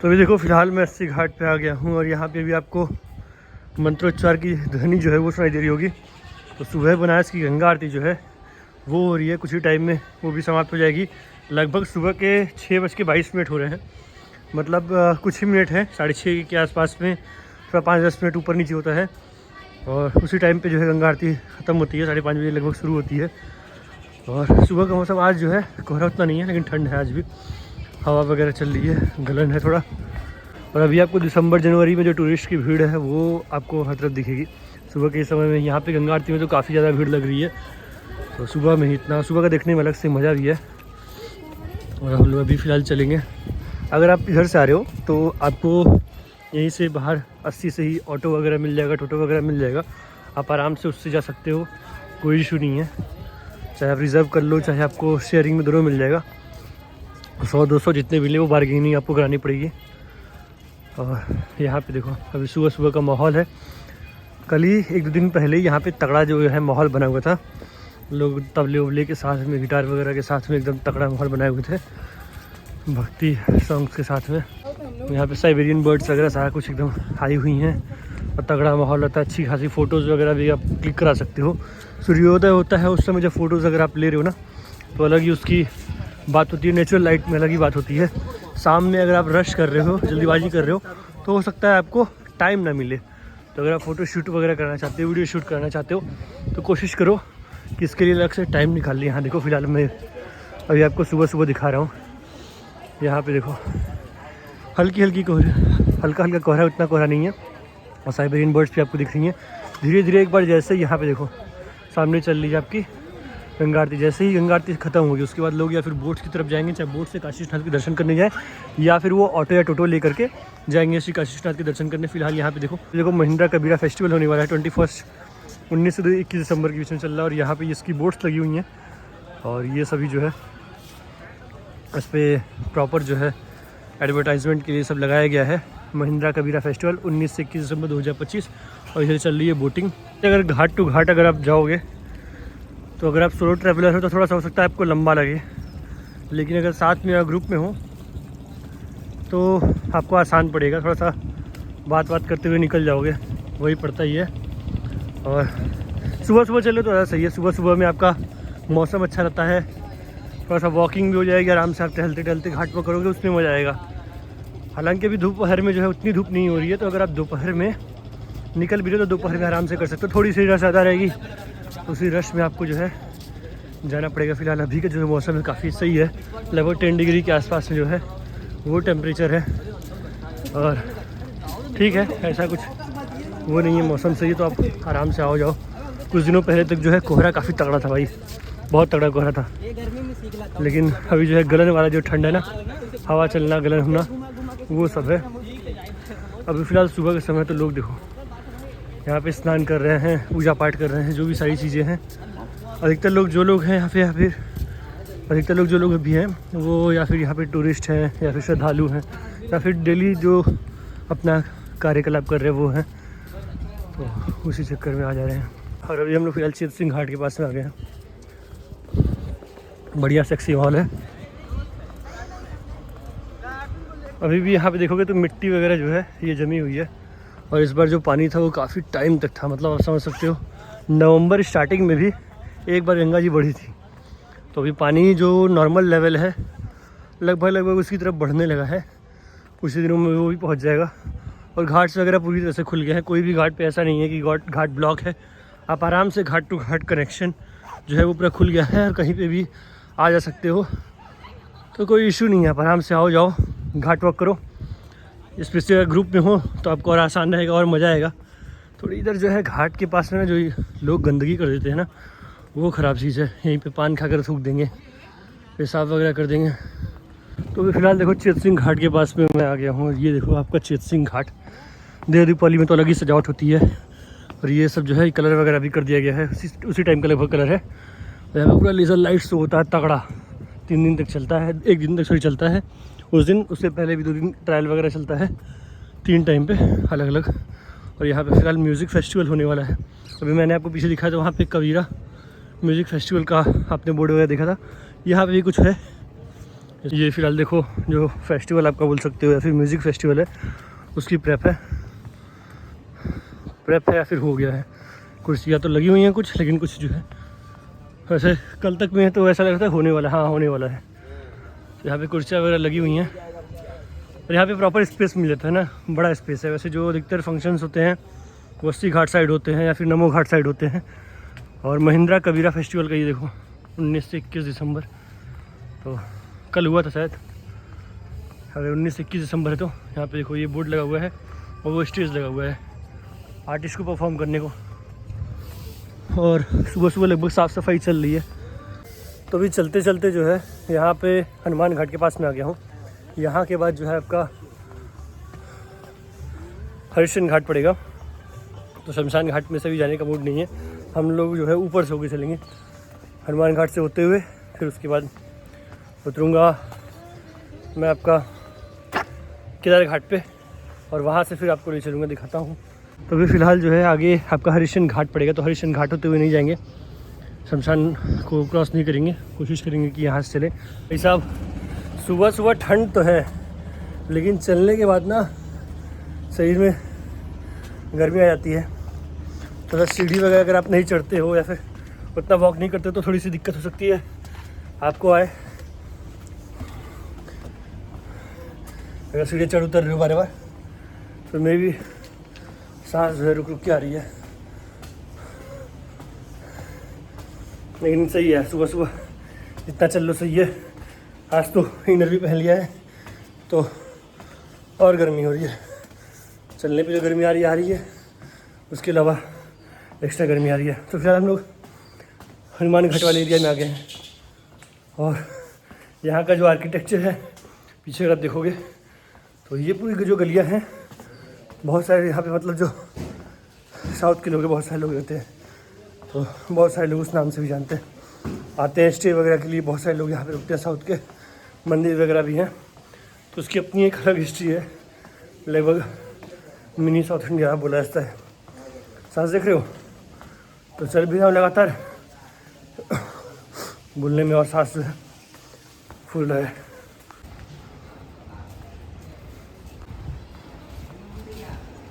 तो अभी देखो फ़िलहाल मैं अस्सी घाट पे आ गया हूँ और यहाँ पे भी आपको मंत्रोच्चार की ध्वनि जो है वो सुनाई दे रही होगी। तो सुबह बनारस की गंगा आरती जो है वो हो रही है, कुछ ही टाइम में वो भी समाप्त हो जाएगी। लगभग सुबह के 6:22 हो रहे हैं, मतलब कुछ ही मिनट है, 6:30 के आसपास में, थोड़ा 5-10 मिनट ऊपर नीचे होता है। और उसी टाइम पे जो है गंगा आरती ख़त्म होती है, 5:30 बजे लगभग शुरू होती है। और सुबह का मौसम आज जो है कोहरा उतना नहीं है, लेकिन ठंड है आज भी, हवा वगैरह चल रही है, गलन है थोड़ा। और अभी आपको दिसंबर जनवरी में जो टूरिस्ट की भीड़ है वो आपको हर तरफ दिखेगी। सुबह के समय में यहाँ पे गंगा आरती में तो काफ़ी ज़्यादा भीड़ लग रही है। तो सुबह में ही इतना, सुबह का देखने में अलग से मज़ा भी है। और हम लोग अभी फ़िलहाल चलेंगे। अगर आप इधर से आ रहे हो तो आपको यहीं से बाहर 80 से ही ऑटो वगैरह मिल जाएगा, टोटो वगैरह मिल जाएगा। आप आराम से उससे जा सकते हो, कोई इशू नहीं है। चाहे आप रिज़र्व कर लो, चाहे आपको शेयरिंग में दोनों मिल जाएगा। 100-200 जितने मिले वो बार्गेनिंग आपको करानी पड़ेगी। और यहाँ पे देखो अभी सुबह सुबह का माहौल है। कल ही 1-2 दिन पहले ही यहाँ पे तगड़ा जो है माहौल बना हुआ था। लोग तबले उबले के साथ में, गिटार वगैरह के साथ में एकदम तगड़ा माहौल बनाए हुए थे, भक्ति सॉन्ग्स के साथ में। यहाँ पे साइबेरियन बर्ड्स वगैरह सारा कुछ एकदम आई हुई हैं और तगड़ा माहौल रहता है। अच्छी खासी फ़ोटोज़ वगैरह भी आप क्लिक करा सकते हो। सूर्योदय होता है उस समय जब फ़ोटोज़ अगर आप ले रहे हो ना, तो अलग ही उसकी बात होती है। नेचुरल लाइट में अलग ही बात होती है। शाम में अगर आप रश कर रहे हो, जल्दीबाजी कर रहे हो, तो हो सकता है आपको टाइम ना मिले। तो अगर आप फ़ोटो शूट वगैरह करना चाहते हो, वीडियो शूट करना चाहते हो, तो कोशिश करो कि इसके लिए अलग से टाइम निकाल लिया। यहाँ देखो फ़िलहाल मैं अभी आपको सुबह सुबह दिखा रहा हूँ। यहाँ पे देखो हल्की हल्की कोहरा, हल्का हल्का कोहरा, उतना कोहरा नहीं है। और साइबेरियन बर्ड्स भी आपको दिख रही हैं धीरे धीरे। एक बार जैसे यहाँ पे देखो सामने चल रही है आपकी गंगा आरती। जैसे ही गंगा आरती खत्म होगी उसके बाद लोग या फिर बोट्स की तरफ जाएंगे, चाहे बोट से काशी विश्वनाथ के दर्शन करने जाए या फिर वो ऑटो या टोटो लेकर के जाएंगे श्री काशी विश्वनाथ के दर्शन करने। फिलहाल यहाँ पे देखो महिंद्रा कबीरा फेस्टिवल होने वाला है 19 से 21 दिसंबर के बीच में चल रहा है। और यहाँ पे इसकी बोट्स लगी हुई हैं और ये सभी जो है इस पर प्रॉपर जो है एडवर्टाइजमेंट के लिए सब लगाया गया है। महिंद्रा कबीरा फेस्टिवल 19 से 21 दिसंबर 2025। और इधर चल रही है बोटिंग। अगर घाट टू घाट अगर आप जाओगे तो अगर आप सोलो ट्रैवलर हो तो थोड़ा सा हो सकता है आपको लंबा लगे, लेकिन अगर साथ में या ग्रुप में हो तो आपको आसान पड़ेगा। थोड़ा सा बात करते हुए निकल जाओगे, वही पड़ता ही है। और सुबह सुबह चले तो ज़्यादा सही है। सुबह सुबह में आपका मौसम अच्छा रहता है, थोड़ा सा वॉकिंग भी हो जाएगी, आराम से आप टहलते टहलते घाट पर करोगे, उसमें मज़ा आएगा। हालांकि अभी दोपहर में जो है उतनी धूप नहीं हो रही है, तो अगर आप दोपहर में निकल भी रहे हो तो दोपहर में आराम से कर सकते हो। थोड़ी सी रश ज़्यादा रहेगी, उसी रश में आपको जो है जाना पड़ेगा। फिलहाल अभी का जो है मौसम है काफ़ी सही है, लगभग 10 डिग्री के आसपास में जो है वो टेम्परेचर है। और ठीक है, ऐसा कुछ वो नहीं है, मौसम सही है तो आप आराम से आओ जाओ। कुछ दिनों पहले तक जो है कोहरा काफ़ी तगड़ा था भाई, बहुत तगड़ा कोहरा था। लेकिन अभी जो है गलन वाला जो ठंड है ना, हवा चलना, गलन होना, वो सब है। अभी फ़िलहाल सुबह के समय तो लोग देखो यहाँ पे स्नान कर रहे हैं, पूजा पाठ कर रहे हैं, जो भी सारी चीज़ें हैं। अधिकतर लोग जो लोग हैं यहाँ पे, या फिर अधिकतर लोग जो लोग भी हैं वो या फिर यहाँ पे टूरिस्ट हैं या फिर श्रद्धालु हैं या फिर डेली जो अपना कार्यकलाप कर रहे हैं वो हैं, तो उसी चक्कर में आ जा रहे हैं। और अभी हम लोग फिलहाल चेत सिंह घाट के पास में आ गए हैं। बढ़िया सेक्सी हॉल है। अभी भी यहाँ पे देखोगे तो मिट्टी वगैरह जो है ये जमी हुई है। और इस बार जो पानी था वो काफ़ी टाइम तक था, मतलब आप समझ सकते हो नवंबर स्टार्टिंग में भी एक बार गंगा जी बढ़ी थी। तो अभी पानी जो नॉर्मल लेवल है लगभग उसकी तरफ बढ़ने लगा है। कुछ दिनों में वो भी पहुँच जाएगा। और घाट्स वगैरह पूरी तरह से खुल गए हैं, कोई भी घाट पे ऐसा नहीं है कि घाट ब्लॉक है। आप आराम से घाट टू घाट कनेक्शन जो है वो पूरा खुल गया है और कहीं पे भी आ जा सकते हो, तो कोई इशू नहीं है। आप आराम से आओ जाओ, घाट वॉक करो। स्पेशली अगर ग्रुप में हो तो आपको और आसान रहेगा और मज़ा आएगा। थोड़ी इधर जो है घाट के पास में ना जो लोग गंदगी कर देते हैं ना, वो ख़राब चीज़ है। यहीं पे पान खाकर थूक देंगे, पेशाब वगैरह कर देंगे। तो अभी फ़िलहाल देखो चेत सिंह घाट के पास में मैं आ गया हूँ। ये देखो आपका चेत सिंह घाट। दीपावली में तो अलग ही सजावट होती है। और ये सब जो है कलर वगैरह भी कर दिया गया है, उसी टाइम का लगभग कलर है। यहाँ पर पूरा लेज़र लाइट शो होता है तगड़ा, 3 दिन तक चलता है, 1 दिन तक चलता है उस दिन। उससे पहले भी 2 दिन ट्रायल वगैरह चलता है, 3 टाइम पे अलग अलग। और यहाँ पे फ़िलहाल म्यूज़िक फेस्टिवल होने वाला है। अभी मैंने आपको पीछे दिखाया था, वहाँ पे कबीरा म्यूज़िक फेस्टिवल का आपने बोर्ड वगैरह देखा था। यहाँ पे भी कुछ है ये फिलहाल देखो जो फेस्टिवल आपका बोल सकते हो या फिर म्यूज़िक फेस्टिवल है उसकी प्रेप है या फिर हो गया है। कुर्सियाँ तो लगी हुई हैं कुछ, लेकिन कुछ जो है वैसे कल तक में है तो ऐसा लग रहा था होने वाला, हाँ होने वाला है। यहाँ पे कुर्सियाँ वगैरह लगी हुई हैं और यहाँ पे प्रॉपर स्पेस मिल जाता है ना, बड़ा स्पेस है। वैसे जो अधिकतर फंक्शंस होते हैं वो अस्सी घाट साइड होते हैं या फिर नमो घाट साइड होते हैं। और महिंद्रा कबीरा फेस्टिवल का ये देखो 19 से 21 दिसंबर, तो कल हुआ था शायद, अगर 19 से 21 दिसंबर है तो यहाँ पे देखो ये बोर्ड लगा हुआ है और वो स्टेज लगा हुआ है आर्टिस्ट को परफॉर्म करने को। और सुबह सुबह लगभग साफ़ सफाई चल रही है। तो अभी चलते चलते जो है यहाँ पे हनुमान घाट के पास में आ गया हूँ। यहाँ के बाद जो है आपका हरिश्चंद्र घाट पड़ेगा, तो शमशान घाट में से भी जाने का मूड नहीं है। हम लोग जो है ऊपर से होकर चलेंगे हनुमान घाट से होते हुए, फिर उसके बाद उतरूँगा मैं आपका केदार घाट पे और वहाँ से फिर आपको ले चलूँगा, दिखाता हूँ। तो अभी फ़िलहाल जो है आगे आपका हरिश्चंद्र घाट पड़ेगा, तो हरिश्चंद्र घाट होते हुए नहीं जाएंगे, शमशान को क्रॉस नहीं करेंगे, कोशिश करेंगे कि यहाँ से चले। भाई साहब सुबह सुबह ठंड तो है, लेकिन चलने के बाद ना शरीर में गर्मी आ जाती है। थोड़ा सीढ़ी वगैरह अगर आप नहीं चढ़ते हो या फिर उतना वॉक नहीं करते तो थोड़ी सी दिक्कत हो सकती है आपको आए। अगर सीढ़ी चढ़ उतर रहे हो बार बार तो मेरी भी सांस जो है रुक रुक के आ रही है, लेकिन सही है सुबह सुबह जितना चल लो सही है। आज तो इनर भी पहन लिया है तो और गर्मी हो रही है, चलने पे जो गर्मी आ रही है उसके अलावा एक्स्ट्रा गर्मी आ रही है। तो फिलहाल हम लोग हनुमान घाट वाले एरिया में आ गए हैं और यहाँ का जो आर्किटेक्चर है पीछे अगर आप देखोगे तो ये पूरी जो गलियाँ हैं बहुत सारे यहाँ पे, मतलब जो साउथ के लोग हैं बहुत सारे लोग रहते हैं, तो बहुत सारे लोग उस नाम से भी जानते हैं, आते हैं स्टे वगैरह के लिए। बहुत सारे लोग यहाँ पे रुकते हैं, साउथ के मंदिर वगैरह भी हैं, तो उसकी अपनी एक अलग हिस्ट्री है। लगभग मिनी साउथ इंडिया बोला जाता है। सांस देख रहे हो, तो चल भी रहा हूँ लगातार, बोलने में और सांस जो है फूल रहा है।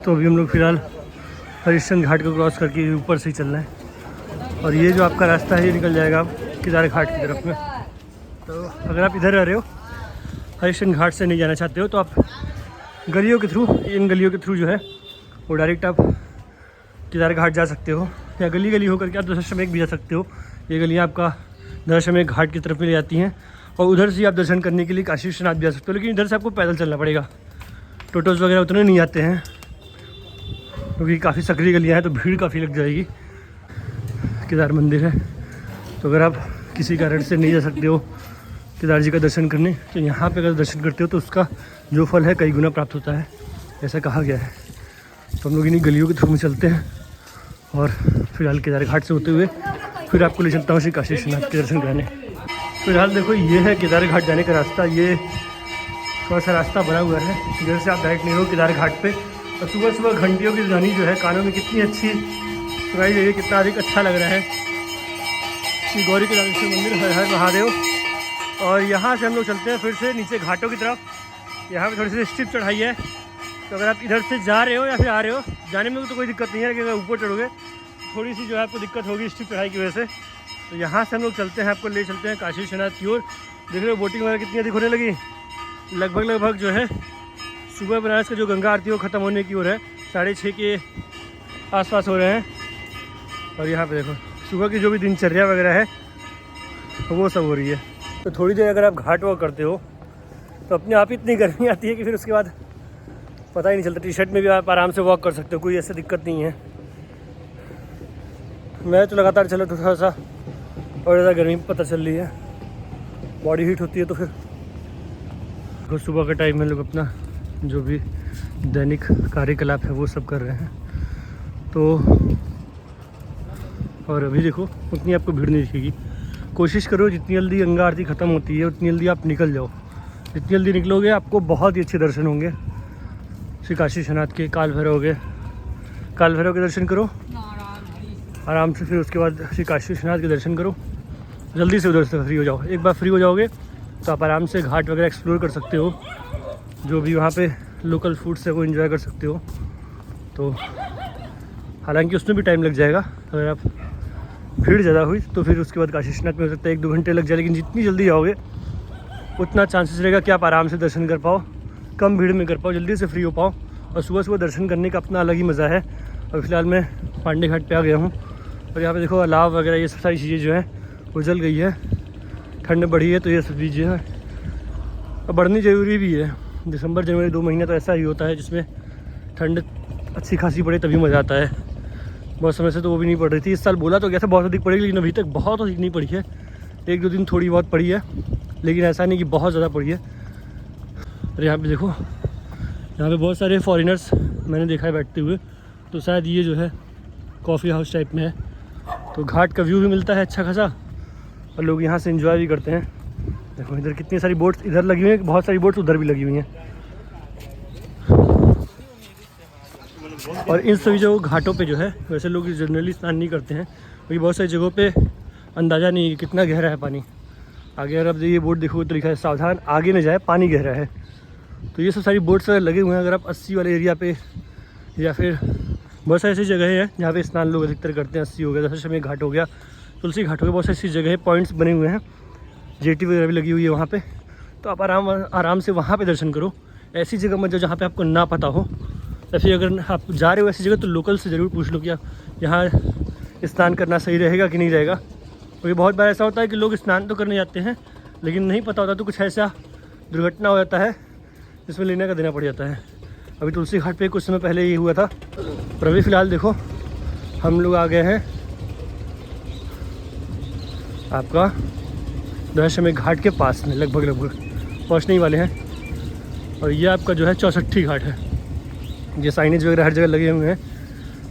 तो अभी हम लोग फ़िलहाल हरिश्चंद्र घाट को क्रॉस करके ऊपर से ही चल रहे हैं और ये जो आपका रास्ता है ये निकल जाएगा आप केदार घाट की तरफ में। तो अगर आप इधर आ रहे हो हरिश्चंद्र घाट से नहीं जाना चाहते हो तो आप गलियों के थ्रू, इन गलियों के थ्रू जो है वो डायरेक्ट आप केदार घाट जा सकते हो, या गली गली होकर के आप दशाश्वमेध भी जा सकते हो। ये गलियाँ आपका दशाश्वमेध घाट की तरफ में ले जाती हैं और उधर से आप दर्शन करने के लिए काशी विश्वनाथ भी जा सकते हो, लेकिन इधर से आपको पैदल चलना पड़ेगा। टोटोस वगैरह उतने नहीं आते हैं क्योंकि काफ़ी सकरी गलियाँ हैं, तो भीड़ काफ़ी लग जाएगी। केदार मंदिर है, तो अगर आप किसी कारण से नहीं जा सकते हो केदार जी का दर्शन करने, तो यहाँ पे अगर दर्शन करते हो तो उसका जो फल है कई गुना प्राप्त होता है, ऐसा कहा गया है। तो हम लोग इन्हीं गलियों के थ्रू में चलते हैं और फिलहाल केदार घाट से होते हुए फिर आपको ले चलता हूँ श्री काशी विश्वनाथ के दर्शन कराने। फिलहाल देखो ये है केदार घाट जाने का रास्ता, ये थोड़ा सा रास्ता बना हुआ है, इधर से आप डायरेक्ट नहीं हो केदार घाट पे। और सुबह सुबह घंटियों की ध्वनि जो है कानों में कितनी अच्छी सुनाई दे रही है, कितना अधिक अच्छा लग रहा है। श्री गौरी के मंदिर, हर हर महादेव। और यहाँ से हम लोग चलते हैं फिर से नीचे घाटों की तरफ। यहाँ पे थोड़ी सी स्टिप चढ़ाई है, तो अगर आप इधर से जा रहे हो या फिर आ रहे हो, जाने में तो कोई दिक्कत नहीं है, लेकिन अगर ऊपर चढ़ोगे थोड़ी सी जो है आपको दिक्कत होगी स्टिप चढ़ाई की वजह से। तो यहाँ से हम लोग चलते हैं, आपको ले चलते हैं काशी विश्वनाथ की ओर। देख रहे हो बोटिंग वगैरह कितनी अधिक होने लगी। लगभग जो है सुबह बनारस का जो गंगा आरती वो ख़त्म होने की ओर है, 6:30 के आसपास हो रहे हैं। और यहाँ पे देखो सुबह की जो भी दिनचर्या वगैरह है वो सब हो रही है। तो थोड़ी देर अगर आप घाट वॉक करते हो तो अपने आप ही इतनी गर्मी आती है कि फिर उसके बाद पता ही नहीं चलता। टी शर्ट में भी आप आराम से वॉक कर सकते हो, कोई ऐसी दिक्कत नहीं है। मैं तो लगातार चला तो थोड़ा सा और ज़्यादा गर्मी पता चल रही है, बॉडी हीट होती है। तो फिर सुबह का टाइम में लोग अपना जो भी दैनिक कार्यकलाप है वो सब कर रहे हैं। तो और अभी देखो उतनी आपको भीड़ नहीं दिखेगी। कोशिश करो जितनी जल्दी गंगा आरती ख़त्म होती है उतनी जल्दी आप निकल जाओ। जितनी जल्दी निकलोगे आपको बहुत ही अच्छे दर्शन होंगे श्री काशी विश्वनाथ के। काल भैरव के दर्शन करो आराम से, फिर उसके बाद श्री काशी विश्वनाथ के दर्शन करो, जल्दी से उधर से फ्री हो जाओ। एक बार फ्री हो जाओगे तो आप आराम से घाट वगैरह एक्सप्लोर कर सकते हो, जो भी वहाँ पे लोकल फूड्स है वो एंजॉय कर सकते हो। तो हालांकि उसमें भी टाइम लग जाएगा, अगर आप भीड़ ज़्यादा हुई तो फिर उसके बाद काशीनाथ में हो सकता है 1-2 घंटे लग जाए, लेकिन जितनी जल्दी जाओगे उतना चांसेस रहेगा कि आप आराम से दर्शन कर पाओ, कम भीड़ में कर पाओ, जल्दी से फ्री हो पाओ। और सुबह सुबह दर्शन करने का अपना अलग ही मज़ा है। और फिलहाल मैं पांडे घाट पे आ गया हूँ और यहाँ पे देखो अलाव वगैरह ये सब सारी चीज़ें जो हैं वो जल गई है, ठंड बढ़ी है, तो ये सब चीज़ें हैं और बढ़नी ज़रूरी भी है। दिसंबर जनवरी 2 महीने तो ऐसा ही होता है जिसमें ठंड अच्छी खासी पड़े तभी मज़ा आता है। बहुत समय से तो वो भी नहीं पड़ रही थी। इस साल बोला तो गया था बहुत अधिक पड़ेगी, लेकिन अभी तक बहुत अधिक नहीं पड़ी है। 1-2 दिन थोड़ी बहुत पड़ी है, लेकिन ऐसा नहीं कि बहुत ज़्यादा पड़ी है। और यहाँ पे देखो, यहाँ पे बहुत सारे फॉरेनर्स मैंने देखा है बैठते हुए, तो शायद ये जो है कॉफ़ी हाउस टाइप में है। तो घाट का व्यू भी मिलता है अच्छा खासा और लोग यहाँ से एंजॉय भी करते हैं। देखो इधर कितनी सारी बोट्स इधर लगी हुई हैं, बहुत सारी बोट्स उधर भी लगी हुई हैं। और इन सभी जगह घाटों पे जो है वैसे लोग जनरली स्नान नहीं करते हैं, क्योंकि बहुत सारी जगहों पे अंदाज़ा नहीं है कि कितना गहरा है पानी। आगे अगर आप ये बोर्ड देखो तो लिखा है सावधान आगे न जाए पानी गहरा है। तो ये सब सारी बोट्स लगे हुए हैं। अगर आप 80 वाले एरिया पे या फिर बहुत सारी ऐसी जगह हैं जहाँ पे स्नान लोग अधिकतर करते हैं, 80 हो गया, दशाश्वमेध घाट हो गया, तुलसी घाट हो गया, बहुत सारी ऐसी जगह पॉइंट्स बने हुए हैं, जेटी वगैरह भी लगी हुई है वहाँ पे। तो आप आराम से वहाँ पे दर्शन करो। ऐसी जगह मत जाओ जहाँ पे आपको ना पता हो, या फिर अगर आप जा रहे हो ऐसी जगह तो लोकल से ज़रूर पूछ लो कि यहाँ स्नान करना सही रहेगा कि नहीं रहेगा। क्योंकि बहुत बार ऐसा होता है कि लोग स्नान तो करने जाते हैं लेकिन नहीं पता होता, तो कुछ ऐसा दुर्घटना हो जाता है जिसमें लेने का देना पड़ जाता है। अभी तुलसी घाट पे कुछ समय पहले ये हुआ था। और अभी फ़िलहाल देखो हम लोग आ गए हैं आपका दशाश्वमेध घाट के पास में, लगभग पहुँचने ही वाले हैं। और ये आपका जो है 64 घाट है। ये साइनेज वगैरह हर जगह लगे हुए हैं।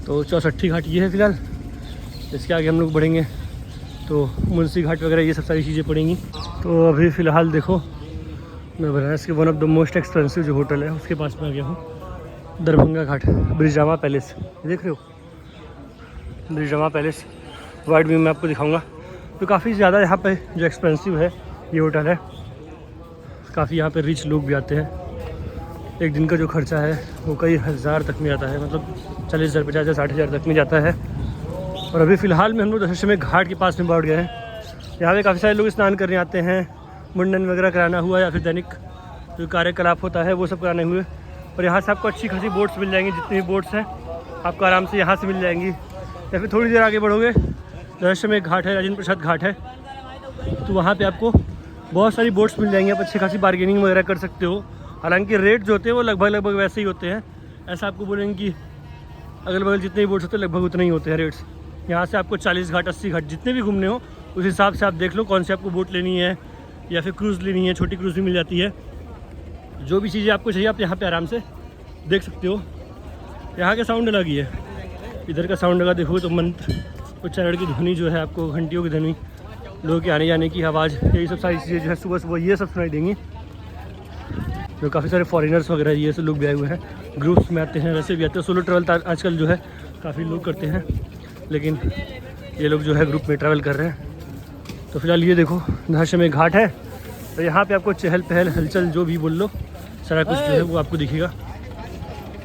तो 64 घाट ये है फ़िलहाल। इसके आगे हम लोग बढ़ेंगे तो मुंशी घाट वगैरह ये सब सारी चीज़ें पड़ेंगी। तो अभी फ़िलहाल देखो मैं बनारस के one of the most expensive जो होटल है उसके पास में आ गया हूँ, दरभंगा घाट, ब्रिजामा पैलेस। देख रहे हो ब्रिजामा पैलेस, वाइड व्यू में आपको दिखाऊंगा। तो काफ़ी ज़्यादा यहाँ पे जो एक्सपेंसिव है ये होटल है, काफ़ी यहाँ पे रिच लोग भी आते हैं। एक दिन का जो खर्चा है वो कई हज़ार तक में आता है, मतलब 40,000, 50,000, 60,000 तक में जाता है। और अभी फ़िलहाल में हम लोग दशाश्वमेध घाट के पास में बैठ गए हैं। यहाँ पे काफ़ी सारे लोग स्नान करने आते हैं, मुंडन वगैरह कराना हुआ या फिर दैनिक जो कार्यकलाप होता है वो सब कराने हुए। और यहाँ से आपको अच्छी खासी बोट्स मिल जाएंगी, जितनी भी बोट्स हैं आपको आराम से यहाँ से मिल जाएंगी। या फिर थोड़ी देर आगे बढ़ोगे दशाश्वमेध घाट है, राजेंद्र प्रसाद घाट है, तो वहाँ पे आपको बहुत सारी बोट्स मिल जाएंगी। आप अच्छी खासी बार्गेनिंग वगैरह कर सकते हो। हालांकि रेट जो होते हैं वो लगभग वैसे ही होते हैं। ऐसा आपको बोलेंगे कि अगल बगल जितने भी बोट्स होते हैं लगभग उतने ही होते हैं रेट्स। यहाँ से आपको 40 घाट 80 घाट जितने भी घूमने हो उस हिसाब से आप देख लो कौन सी आपको बोट लेनी है या फिर क्रूज़ लेनी है। छोटी क्रूज़ भी मिल जाती है। जो भी चीज़ें आपको चाहिए आप यहाँ पे आराम से देख सकते हो। यहाँ का साउंड अलग ही है, इधर का साउंड लगा देखो तो मंत्र उच्चारण की ध्वनि जो है आपको, घंटियों की ध्वनि, लोगों के आने जाने की आवाज़, यही सब सारी चीज़ें जो है सुबह सुबह ये सब सुनाई देंगी। जो काफ़ी सारे फॉरेनर्स वगैरह ये सब लोग भी आए हुए हैं, ग्रुप्स में आते हैं, वैसे भी आते हैं। सोलो ट्रैवल आजकल जो है काफ़ी लोग करते हैं, लेकिन ये लोग जो है ग्रुप में ट्रैवल कर रहे हैं। तो फिलहाल ये देखो दशाश्वमेध घाट है, तो यहाँ पे आपको चहल पहल हलचल जो भी बोल लो सारा कुछ जो है वो आपको दिखेगा।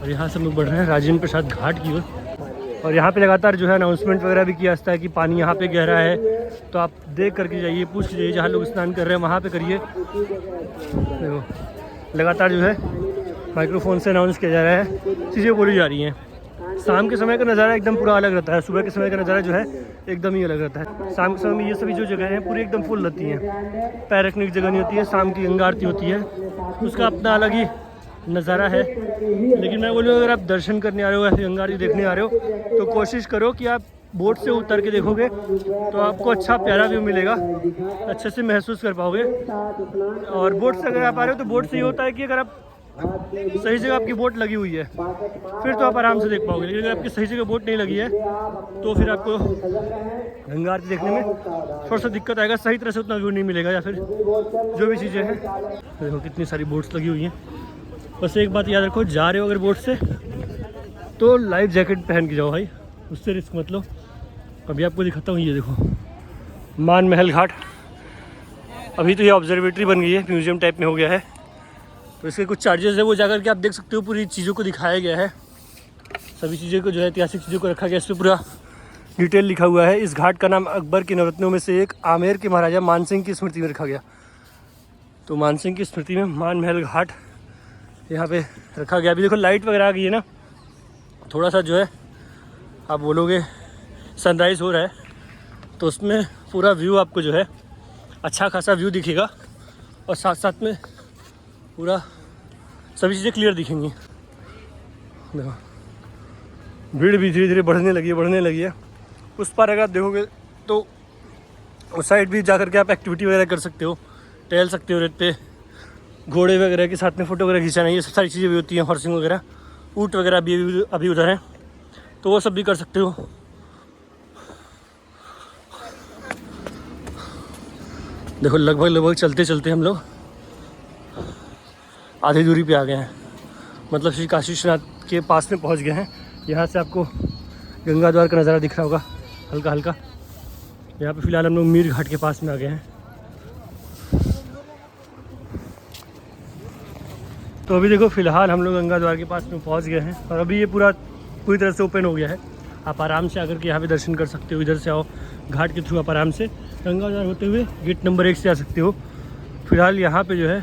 और यहाँ से हम लोग बढ़ रहे हैं राजेंद्र प्रसाद घाट की ओर। और यहाँ पे लगातार जो है अनाउंसमेंट वगैरह भी किया जाता है कि पानी यहाँ पे गहरा है, तो आप देख करके जाइए, पूछ के जाइए, जहाँ लोग स्नान कर रहे हैं वहाँ पे करिए। देखो लगातार जो है माइक्रोफोन से अनाउंस किया जा रहा है, चीज़ें बोली जा रही हैं। शाम के समय का नज़ारा एकदम पूरा अलग रहता है, सुबह के समय का नज़ारा जो है एकदम ही अलग रहता है। शाम के समय में ये सभी जो जगह हैं पूरी एकदम फुल रहती हैं, पैर रखने की जगह नहीं होती है। शाम की गंगा आरती होती है, उसका अपना अलग ही नज़ारा है। लेकिन मैं बोलूँ अगर आप दर्शन करने आ रहे हो या फिर गंगा आरती देखने आ रहे हो तो कोशिश करो कि आप बोट से उतर के देखोगे तो आपको अच्छा प्यारा व्यू मिलेगा, अच्छे से महसूस कर पाओगे। और बोट से अगर आप आ रहे हो तो बोट से ये होता है कि अगर आप सही जगह आपकी बोट लगी हुई है फिर तो आप आराम से देख पाओगे, लेकिन अगर आपकी सही जगह बोट नहीं लगी है तो फिर आपको गंगा आरती देखने में थोड़ा सा दिक्कत आएगा, सही तरह से उतना व्यू नहीं मिलेगा। या फिर जो भी चीज़ें हैं देखो कितनी सारी बोट्स लगी हुई हैं। बस एक बात याद रखो, जा रहे हो अगर बोट से तो लाइफ जैकेट पहन के जाओ भाई, उससे रिस्क मत लो। अभी आपको दिखाता हूँ, ये देखो मान महल घाट, अभी तो ये ऑब्जर्वेटरी बन गई है, म्यूजियम टाइप में हो गया है। तो इसके कुछ चार्जेस है, वो जाकर के आप देख सकते हो। पूरी चीज़ों को दिखाया गया है, सभी चीज़ों को जो है ऐतिहासिक चीज़ों को रखा गया, इस पर पूरा डिटेल लिखा हुआ है। इस घाट का नाम अकबर के नवरत्नों में से एक आमेर के महाराजा मानसिंह की स्मृति में रखा गया। तो मानसिंह की स्मृति में मान महल घाट यहाँ पे रखा गया। अभी देखो लाइट वगैरह आ गई है ना, थोड़ा सा जो है आप बोलोगे सनराइज़ हो रहा है, तो उसमें पूरा व्यू आपको जो है अच्छा खासा व्यू दिखेगा, और साथ साथ में पूरा सभी चीज़ें क्लियर दिखेंगी। देखो भीड़ भी धीरे धीरे बढ़ने लगी है। उस पार अगर आप देखोगे तो उस साइड भी जा कर के आप एक्टिविटी वगैरह कर सकते हो, टहल सकते हो रेत पे, घोड़े वगैरह के साथ में फ़ोटो वगैरह खिंचाना, ये सब सारी चीज़ें भी होती हैं। हॉर्सिंग वगैरह, ऊँट वगैरह अभी उधर है, तो वो सब भी कर सकते हो। देखो लगभग चलते चलते हम लोग आधी दूरी पे आ गए हैं, मतलब श्री काशी विश्वनाथ के पास में पहुंच गए हैं। यहाँ से आपको गंगा द्वार का नज़ारा दिख रहा होगा हल्का हल्का। यहाँ पे फ़िलहाल हम लोग मीर घाट के पास में आ गए हैं। तो अभी देखो फ़िलहाल हम लोग गंगा द्वार के पास में पहुँच गए हैं, और अभी ये पूरी तरह से ओपन हो गया है। आप आराम से आकर के यहाँ पे दर्शन कर सकते हो। इधर से आओ, घाट के थ्रू आप आराम से गंगा द्वार होते हुए गेट नंबर 1 से आ सकते हो। फ़िलहाल यहाँ पे जो है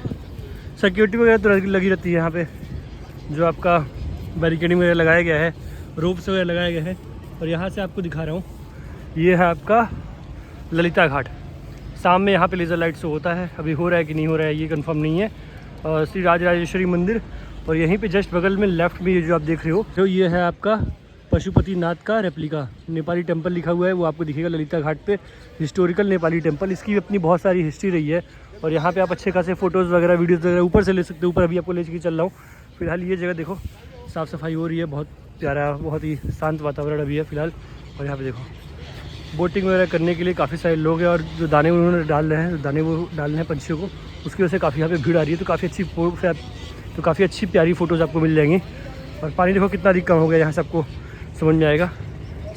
सिक्योरिटी वगैरह तो लगी रहती है। यहाँ पे जो आपका बैरिकेडिंग वगैरह लगाया गया है, रोप्स वगैरह लगाए गए हैं। और यहाँ से आपको दिखा रहा हूँ, ये है आपका ललिता घाट। शाम में यहाँ पे लेज़र लाइट शो होता है, अभी हो रहा है कि नहीं हो रहा है ये कंफर्म नहीं है। और श्री राजराजेश्वरी मंदिर, और यहीं पे जस्ट बगल में लेफ्ट में ये जो आप देख रहे हो, जो ये है आपका पशुपतिनाथ का रेप्लिका नेपाली टेम्पल लिखा हुआ है, वो आपको दिखेगा ललिता घाट पे। हिस्टोरिकल नेपाली टेम्पल, इसकी अपनी बहुत सारी हिस्ट्री रही है। और यहाँ पे आप अच्छे खासे फ़ोटोज़ वगैरह वीडियोज़ वगैरह ऊपर से ले सकते हो। ऊपर अभी आपको ले के चल रहा हूँ। फिलहाल ये जगह देखो साफ़ सफाई हो रही है, बहुत प्यारा, बहुत ही शांत वातावरण अभी है फ़िलहाल। और यहाँ पे देखो बोटिंग वगैरह करने के लिए काफ़ी सारे लोग हैं, और जो दाने उन्होंने डाल रहे हैं, दाने वो डाल रहे हैं पंछियों को, उसकी वजह से काफ़ी यहाँ पे भीड़ आ रही है। तो काफ़ी अच्छी प्यारी फ़ोटोज़ आपको मिल जाएंगी। और पानी देखो कितना अधिक कम हो गया, यहाँ से आपको समझ में आएगा।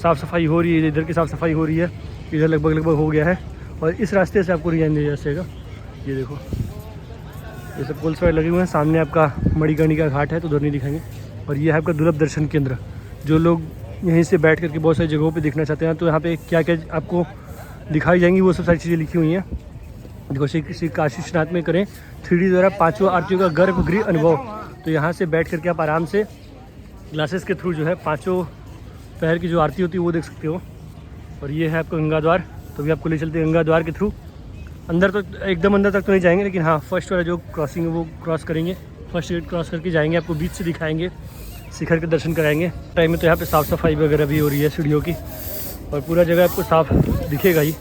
साफ़ सफाई हो रही है, इधर की साफ़ सफाई हो रही है, इधर लगभग हो गया है। और इस रास्ते से आपको रिजाइन दिया जाएगा। ये देखो ये सब पुल्स वगैरह लगे हुए हैं। सामने आपका मणिकर्णिका घाट है, तो उधर नहीं दिखाएंगे। और ये है आपका दुर्लभ दर्शन केंद्र। जो लोग यहीं से बैठ करके बहुत सारी जगहों पे देखना चाहते हैं, तो यहाँ पे क्या क्या आपको दिखाई जाएंगी, वो सब सारी चीज़ें लिखी हुई हैं। देखो श्री काशी विश्वनाथ में करें 3D द्वारा 5 आरतियों का गर्भगृह अनुभव। तो यहाँ से बैठ करके आप आराम से ग्लासेस के थ्रू जो है 5 पहर की जो आरती होती है वो देख सकते हो। और ये है आपका गंगा द्वार, तो भी आपको ले चलते हैं गंगा द्वार के थ्रू। अंदर तो एकदम अंदर तक तो नहीं जाएंगे, लेकिन हाँ फर्स्ट वाला जो क्रॉसिंग है वो क्रॉस करेंगे। फर्स्ट गेट क्रॉस करके जाएंगे, आपको बीच से दिखाएंगे, शिखर के दर्शन कराएंगे। टाइम में तो यहाँ पे साफ़ सफाई वगैरह भी हो रही है सीढ़ियों की, और पूरा जगह आपको साफ दिखेगा ही,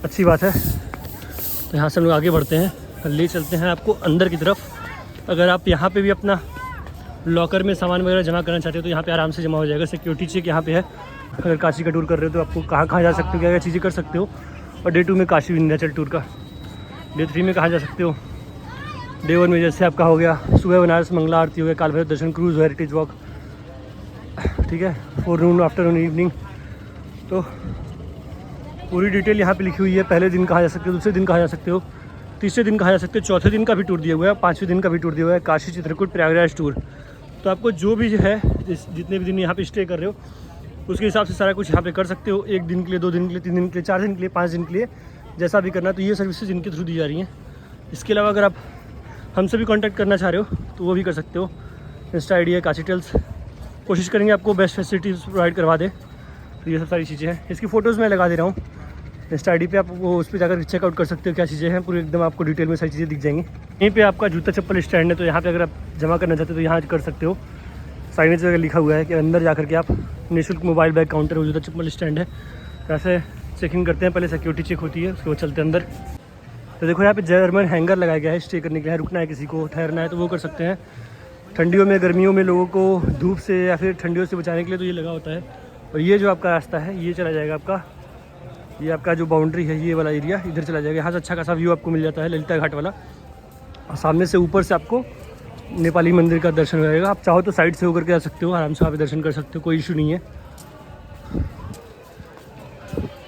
अच्छी बात है। तो यहाँ से हम लोग आगे बढ़ते हैं, ले चलते हैं आपको अंदर की तरफ। अगर आप यहाँ पे भी अपना लॉकर में सामान वगैरह जमा करना चाहते हो, तो यहाँ पे आराम से जमा हो जाएगा। सिक्योरिटी चेक यहाँ पे है। अगर काशी का टूर कर रहे हो तो आपको कहाँ जा सकते हो, क्या क्या चीज़ें कर सकते हो। और डे 2 में काशी विंध्याचल टूर का, डे 3 में कहाँ जा सकते हो। डे 1 में जैसे आपका हो गया सुबह बनारस मंगला आरती हो गया, काल भैरव दर्शन, क्रूज़, हेरिटेज वॉक, ठीक है, फोरनून, आफ्टरनून, इवनिंग। तो पूरी डिटेल यहाँ पे लिखी हुई है। पहले दिन कहाँ जा सकते हो, दूसरे दिन कहाँ जा सकते हो, तीसरे दिन कहाँ जा सकते हो, चौथे दिन का भी टूर दिया हुआ है, 5वें दिन का भी टूर दिया हुआ है, काशी, चित्रकूट, प्रयागराज टूर। तो आपको जो भी है, जितने भी दिन यहाँ पे स्टे कर रहे हो, उसके हिसाब से सारा कुछ यहाँ पे कर सकते हो। 1 दिन के लिए, 2 दिन के लिए, 3 दिन के लिए, 4 दिन के लिए, 5 दिन के लिए, जैसा भी करना। तो ये सर्विसेज इनके थ्रू दी जा रही हैं। इसके अलावा अगर आप हमसे भी कांटेक्ट करना चाह रहे हो तो वो भी कर सकते हो। इंस्टा आईडी है काशीटेल्स, कोशिश करेंगे आपको बेस्ट फैसिलिटीज़ प्रोवाइड करवा दे। तो ये सब सारी चीज़ें हैं। इसकी फ़ोटोज़ मैं लगा दे रहा हूँ इंस्टा आईडी पे, आप वो उस पर जाकर चेकआउट कर सकते हो क्या चीज़ें हैं। पूरी एकदम आपको डिटेल में सारी चीज़ें दिख जाएंगी। यहीं पे आपका जूता चप्पल स्टैंड है, तो यहाँ पे अगर आप जमा करना चाहते हो तो यहाँ कर सकते हो। साइनेज वगैरह लिखा हुआ है कि अंदर जाकर के आप निःशुल्क मोबाइल बैग काउंटर और जूता चप्पल स्टैंड है। ऐसे चेकिंग करते हैं, पहले सिक्योरिटी चेक होती है, उसके बाद चलते हैं अंदर। तो देखो यहाँ पे जर्मन हैंगर लगाया गया है, स्टे करने के लिए, रुकना है किसी को, ठहरना है तो वो कर सकते हैं। ठंडियों में, गर्मियों में लोगों को धूप से या फिर ठंडियों से बचाने के लिए तो ये लगा होता है। और ये जो आपका रास्ता है ये चला जाएगा आपका, ये आपका जो बाउंड्री है ये वाला एरिया इधर चला जाएगा। यहाँ से अच्छा खासा व्यू आपको मिल जाता है ललिता घाट वाला। और सामने से ऊपर से आपको नेपाली मंदिर का दर्शन हो जाएगा। आप चाहो तो साइड से होकर के आ सकते हो, आराम से वहाँ पे दर्शन कर सकते हो, कोई इशू नहीं है।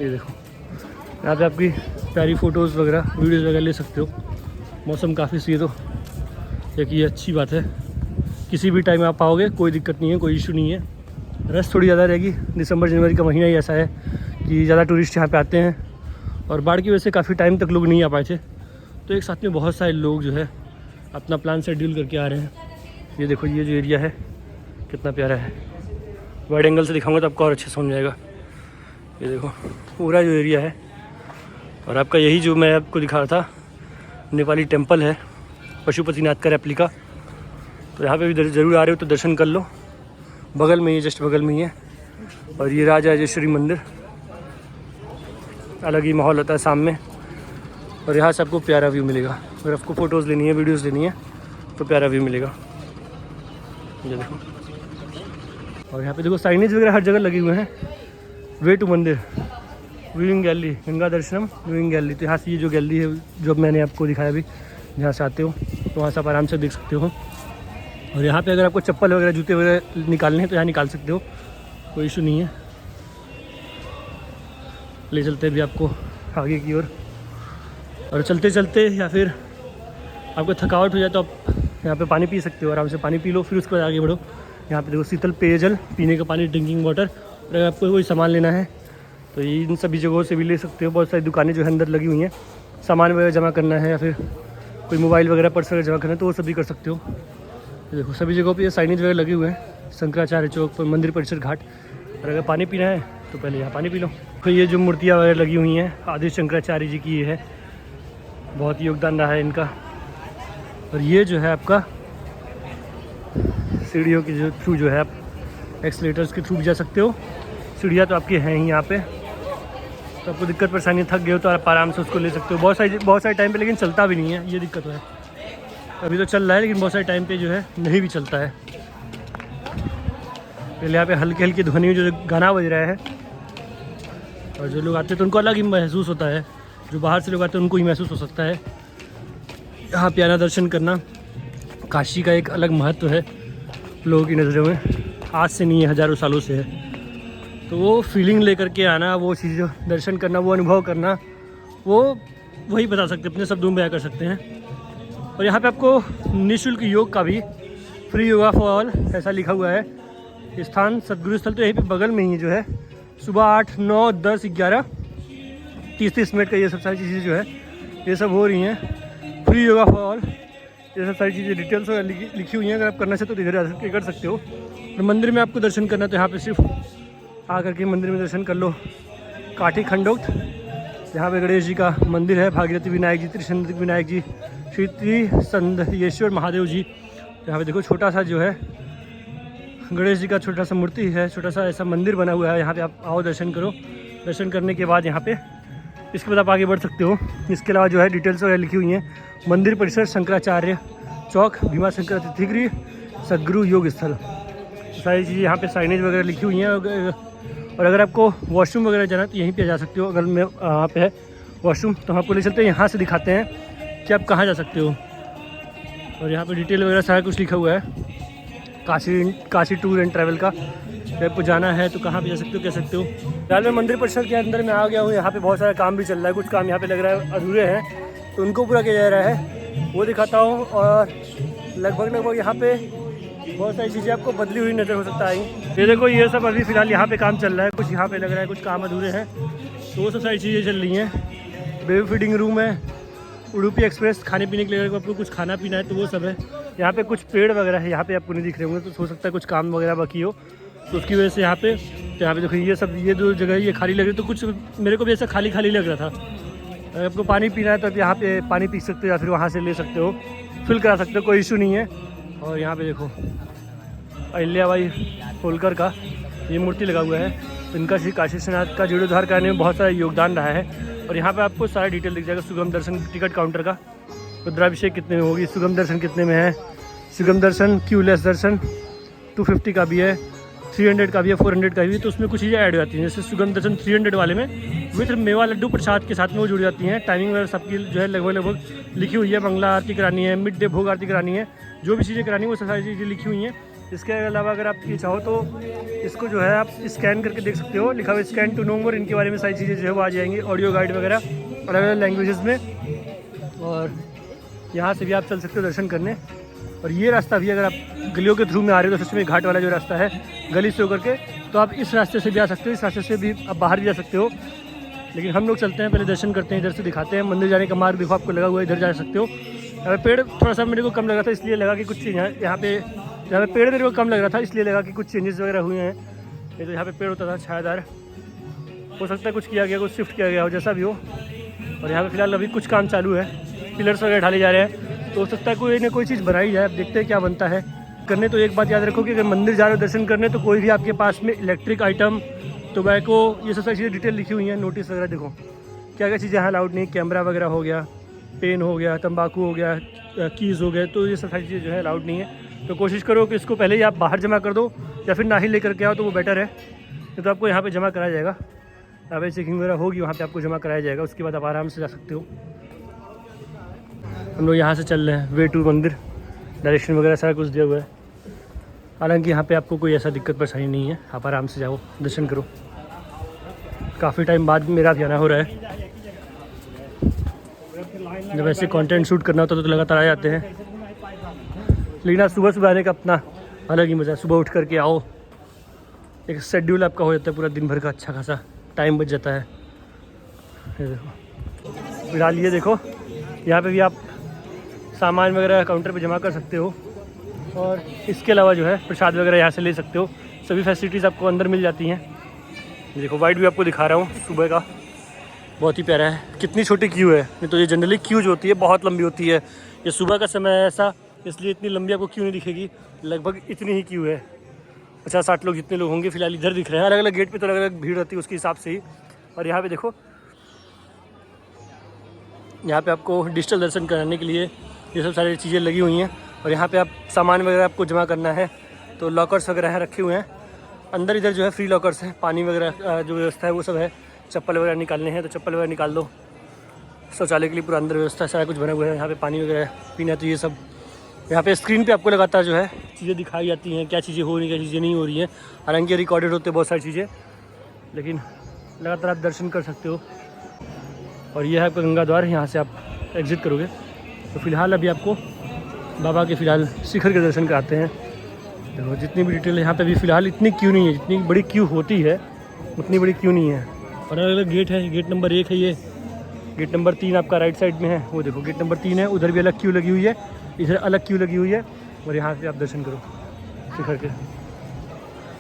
ये देखो यहाँ पे आपकी प्यारी फ़ोटोज़ वगैरह वीडियोज़ वगैरह ले सकते हो। मौसम काफ़ी सही है, तो एक ये अच्छी बात है, किसी भी टाइम आप आओगे कोई दिक्कत नहीं है, कोई इशू नहीं है। रश थोड़ी ज़्यादा रहेगी, दिसंबर जनवरी का महीना ही ऐसा है कि ज़्यादा टूरिस्ट यहाँ पे आते हैं, और बाढ़ की वजह से काफ़ी टाइम तक लोग नहीं आ पाए थे, तो एक साथ में बहुत सारे लोग जो है अपना प्लान शेड्यूल करके आ रहे हैं। ये देखो ये जो एरिया है कितना प्यारा है, वाइड एंगल से दिखाऊंगा तो आपको और अच्छे समझ जाएगा। ये देखो पूरा जो एरिया है, और आपका यही जो मैं आपको दिखा रहा था नेपाली टेम्पल है, पशुपतिनाथ का रेप्लिका, तो यहाँ पे भी ज़रूर आ रहे हो तो दर्शन कर लो, बगल में ही, जस्ट बगल में ही है। और ये राजराजेश्वरी मंदिर, अलग ही माहौल होता है शाम में, और यहाँ से आपको प्यारा व्यू मिलेगा। अगर आपको फ़ोटोज़ लेनी है, वीडियोज़ लेनी है तो प्यारा व्यू मिलेगा। ये देखो, और यहाँ पे देखो साइनेज वगैरह हर जगह लगे हुए हैं। वे टू मंदिर, व्यूइंग गैलरी, गंगा दर्शनम व्यूइंग गैलरी। तो यहाँ से ये जो गैलरी है जो मैंने आपको दिखाया अभी, जहाँ से आते हो तो वहाँ से आप आराम से देख सकते हो। और यहाँ पे अगर आपको चप्पल वगैरह जूते वगैरह निकालने हैं तो यहाँ निकाल सकते हो, कोई इशू नहीं है। ले चलते भी आपको आगे की ओर, और चलते चलते या फिर आपको थकावट हो जाए तो आप यहाँ पे पानी पी सकते हो, आराम से पानी पी लो, फिर उसके बाद आगे बढ़ो। यहाँ पे देखो शीतल पेयजल, पीने का पानी, ड्रिंकिंग वाटर। अगर आपको कोई सामान लेना है तो ये इन सभी जगहों से भी ले सकते हो। बहुत सारी दुकानें जो है अंदर लगी हुई हैं, सामान वगैरह जमा करना है या फिर कोई मोबाइल वगैरह पर्स वगैरह जमा करना है तो वो सभी कर सकते हो। देखो सभी जगहों पे ये साइनेज वगैरह लगे हुए हैं, शंकराचार्य चौक पर, मंदिर परिसर घाट। और अगर पानी पीना है तो पहले यहाँ पानी पी लो। तो ये जो मूर्तियाँ वगैरह लगी हुई हैं आदि शंकराचार्य जी की, ये है, बहुत ही योगदान रहा है इनका। और ये जो है आपका सीढ़ियों के जो थ्रू जो है आप एक्सलेटर्स के थ्रू भी जा सकते हो। सीढ़ियाँ तो आपकी हैं ही यहाँ पे, तो आपको दिक्कत परेशानी, थक गए हो तो आप आराम से उसको ले सकते हो। बहुत सारे टाइम पे लेकिन चलता भी नहीं है, ये दिक्कत है। अभी तो चल रहा है लेकिन बहुत सारे टाइम पे जो है नहीं भी चलता है। पहले यहाँ पे हल्की हल्की ध्वनि जो गाना बज रहा है, और जो लोग आते हैं तो उनको अलग ही महसूस होता है, जो बाहर से लोग आते हैं उनको ही महसूस हो सकता है। यहाँ पे आना, दर्शन करना, काशी का एक अलग महत्व है लोगों की नज़रों में, आज से नहीं है, हज़ारों सालों से है। तो वो फीलिंग लेकर के आना, वो चीज़ दर्शन करना, वो अनुभव करना, वो वही बता सकते, अपने शब्दों में बयां कर सकते हैं। और यहाँ पे आपको निःशुल्क योग का भी, फ्री योगा फॉर ऑल ऐसा लिखा हुआ है स्थान, सदगुरु स्थल। तो यहीं पे बगल में ही जो है सुबह 8, 9, 10, 11, 30 मिनट का ये सब सारी चीज़ें जो है ये सब हो रही हैं। फ्री योगा फॉर ऑल, ये सब सारी चीज़ें डिटेल्स लिखी हुई हैं। अगर आप करना चाहते हो तो इधर आकर कर सकते हो। और मंदिर में आपको दर्शन करना तो यहाँ पे सिर्फ आकर के मंदिर में दर्शन कर लो। काठी खंडोक्त, यहाँ पे गणेश जी का मंदिर है, भागीरथी विनायक जी, त्रिशंद विनायक जी, श्री त्रिसंध्येश्वर महादेव जी। यहाँ पे देखो छोटा सा जो है गणेश जी का छोटा सा मूर्ति है, छोटा सा ऐसा मंदिर बना हुआ है। यहाँ पे आप आओ, दर्शन करो। दर्शन करने के बाद यहाँ पे इसके बाद आप आगे बढ़ सकते हो। इसके अलावा जो है डिटेल्स वगैरह लिखी हुई हैं, मंदिर परिसर, शंकराचार्य चौक, भीमा शंकर तिथिगृह, सदगुरु योग स्थल, सारी चीज़ें यहाँ पे साइनेज वगैरह लिखी हुई हैं। और अगर आपको वॉशरूम वगैरह जाना तो यहीं पे जा सकते हो। अगर मैं यहाँ पे है वॉशरूम तो हम आपको ले चलते हैं, यहाँ से दिखाते हैं कि आप कहाँ जा सकते हो। और यहाँ पे डिटेल वगैरह सारा कुछ लिखा हुआ है, काशी टूर एंड ट्रैवल का। जब आपको जाना है तो कहाँ पे जा सकते हो, कह सकते हो। फिलहाल मैं मंदिर परिसर के अंदर में आ गया हूँ। यहाँ पे बहुत सारा काम भी चल रहा है, कुछ काम यहाँ पे लग रहा है अधूरे हैं तो उनको पूरा किया जा रहा है, वो दिखाता हूँ। और लगभग यहाँ पे बहुत सारी चीज़ें आपको बदली हुई नज़र हो सकता है। ये देखो ये सब अभी फ़िलहाल यहाँ पे काम चल रहा है, कुछ यहाँ पे लग रहा है कुछ काम अधूरे हैं, तो वो सब सारी चीज़ें चल रही हैं। बेबी फीडिंग रूम है, उडुपी एक्सप्रेस, खाने पीने के लिए अगर आपको कुछ खाना पीना है तो वो सब है। यहाँ पे कुछ पेड़ वगैरह है, यहाँ पे आपको नहीं दिख रहे होंगे तो हो सकता है कुछ काम वगैरह बाकी हो, तो उसकी वजह से यहाँ पे देखो ये सब, ये जो जगह ये खाली लग रही, तो कुछ मेरे को भी ऐसा खाली खाली लग रहा था। अगर आपको पानी पीना है तो आप यहाँ पे पानी पी सकते हो या फिर वहाँ से ले सकते हो, फिल करा सकते हो, कोई इशू नहीं है। और यहाँ पे देखो अहिल्याबाई होलकर का ये मूर्ति लगा हुआ है, तो इनका श्री काशी विश्वनाथ का जीर्णोद्धार करने में बहुत सारा योगदान रहा है। और यहाँ पे आपको सारा डिटेल दिख जाएगा। सुगम दर्शन टिकट काउंटर का, रुद्राभिषेक कितने में होगी, सुगम दर्शन कितने में है, सुगम दर्शन क्यूलेस दर्शन 250 का भी है, 300 का भी है, 400 का भी है। तो उसमें कुछ चीज़ें ऐड हो जाती हैं, जैसे सुगम दर्शन 300 वाले में विथ मेवा लड्डू प्रसाद के साथ में वो जुड़ जाती हैं। टाइमिंग वगैरह सबकी जो है लगभग लिखी हुई है। मंगला आरती करानी है, मिड डे भोग आरती करानी है, जो भी चीज़ें करानी है वो सारी चीज़ें लिखी हुई हैं। इसके अलावा अगर आप ये चाहो तो इसको जो है आप स्कैन करके देख सकते हो, लिखा हुआ स्कैन टू नो मोर, इनके बारे में सारी चीज़ें जो है वो आ जाएंगी, ऑडियो गाइड वगैरह अलग अलग लैंग्वेजेस में। और यहाँ से भी आप चल सकते हो दर्शन करने। और ये रास्ता भी अगर आप गलियों के थ्रू में आ रहे हो तो सच में घाट वाला जो रास्ता है गली से होकर के, तो आप इस रास्ते से भी आ सकते हो, इस रास्ते से भी आप बाहर भी जा सकते हो। लेकिन हम लोग चलते हैं, पहले दर्शन करते हैं, इधर से दिखाते हैं। मंदिर जाने का मार्ग देखो आपको लगा हुआ है, इधर जा सकते हो। यहाँ पे पेड़ थोड़ा सा मेरे को कम लग रहा था, इसलिए लगा कि कुछ यहाँ पे पेड़ मेरे को कम लग रहा था, इसलिए लगा कि कुछ चेंजेस वगैरह हुए हैं। ये तो यहाँ पे पेड़ होता था छायादार, हो सकता है कुछ किया गया, कुछ शिफ्ट किया गया हो, जैसा भी हो। और यहाँ पे फिलहाल अभी कुछ काम चालू है, पिलर्स वगैरह ढाले जा रहे हैं, तो हो सकता है कोई ना कोई चीज़ बनाई जाए। अब देखते हैं क्या बनता है करने। तो एक बात याद रखो कि अगर मंदिर जा रहे हो दर्शन करने, तो कोई भी आपके पास में इलेक्ट्रिक आइटम, टोबैको, ये सब सारी चीज़ें डिटेल लिखी हुई हैं, नोटिस वगैरह देखो क्या क्या चीज़ें यहाँ अलाउड नहीं। कैमरा वगैरह हो गया, पेन हो गया, तंबाकू हो गया, कीज़ हो गए, तो ये सब सारी चीज़ें जो है अलाउड नहीं है। तो कोशिश करो कि इसको पहले ही आप बाहर जमा कर दो, या फिर ना ही लेकर के आओ तो वो बेटर है। तो आपको यहाँ पे जमा कराया जाएगा, यहाँ पे चेकिंग वगैरह होगी, वहाँ पे आपको जमा कराया जाएगा, उसके बाद आप आराम से जा सकते हो। हम लोग यहाँ से चल रहे हैं वे टू मंदिर, डायरेक्शन वगैरह सारा कुछ दिया हुआ है। हालांकि यहाँ पे आपको कोई ऐसा दिक्कत परेशानी नहीं है, आप आराम से जाओ, दर्शन करो। काफ़ी टाइम बाद मेरा भी आना हो रहा है। जब ऐसे कंटेंट शूट करना होता तो लगातार आ जाते हैं, लेकिन आज सुबह सुबह आने का अपना अलग ही मज़ा है। सुबह उठ करके आओ, एक शेड्यूल आपका हो जाता है पूरा दिन भर का, अच्छा खासा टाइम बच जाता है। ये देखो फिलहाल, ये देखो यहाँ पे भी आप सामान वगैरह काउंटर पे जमा कर सकते हो। और इसके अलावा जो है प्रसाद वगैरह यहाँ से ले सकते हो, सभी फैसिलिटीज़ आपको अंदर मिल जाती हैं। देखो वाइट भी आपको दिखा रहा हूँ सुबह का, बहुत ही प्यारा है। कितनी छोटी क्यू है, नहीं तो ये जनरली क्यू जो होती है बहुत लंबी होती है। ये सुबह का समय है ऐसा, इसलिए इतनी लंबी आपको क्यू नहीं दिखेगी, लगभग इतनी ही क्यू है। 50-60 लोग जितने लोग होंगे फिलहाल इधर दिख रहे हैं। अलग अलग गेट पे तो अलग अलग भीड़ रहती है उसके हिसाब से ही। और यहाँ पे देखो, यहाँ पे आपको डिजिटल दर्शन कराने के लिए ये सब सारी चीज़ें लगी हुई हैं। और यहाँ पे आप सामान वगैरह आपको जमा करना है तो लॉकर्स वगैरह हैं रखे हुए हैं अंदर। इधर जो है फ्री लॉकर्स हैं, पानी वगैरह जो व्यवस्था है वो सब है। चप्पल वगैरह निकालने हैं तो चप्पल वगैरह निकाल दो। शौचालय के लिए पूरा अंदर व्यवस्था सारा कुछ बना हुआ है। यहाँ पे पानी वगैरह पीना है तो ये सब यहाँ पे स्क्रीन पे आपको लगातार जो है चीज़ें दिखाई जाती हैं, क्या चीज़ें हो रही हैं, क्या चीज़ें नहीं हो रही हैं। हालांकि रिकॉर्डेड होते हैं बहुत सारी चीज़ें, लेकिन लगातार आप दर्शन कर सकते हो। और यह है आपका गंगा द्वार, यहाँ से आप एग्ज़िट करोगे। तो फिलहाल अभी आपको बाबा के फिलहाल शिखर के दर्शन कराते हैं। देखो जितनी भी डिटेल है यहाँ पे भी फ़िलहाल इतनी क्यू नहीं है, जितनी बड़ी क्यू होती है उतनी बड़ी क्यू नहीं है। और अलग अलग गेट है, गेट नंबर 1 है ये, गेट नंबर 3 आपका राइट साइड में है, वो देखो गेट नंबर 3 है। उधर भी अलग क्यू लगी हुई है, इधर अलग क्यू लगी हुई है। और यहाँ से आप दर्शन करो शिखर के।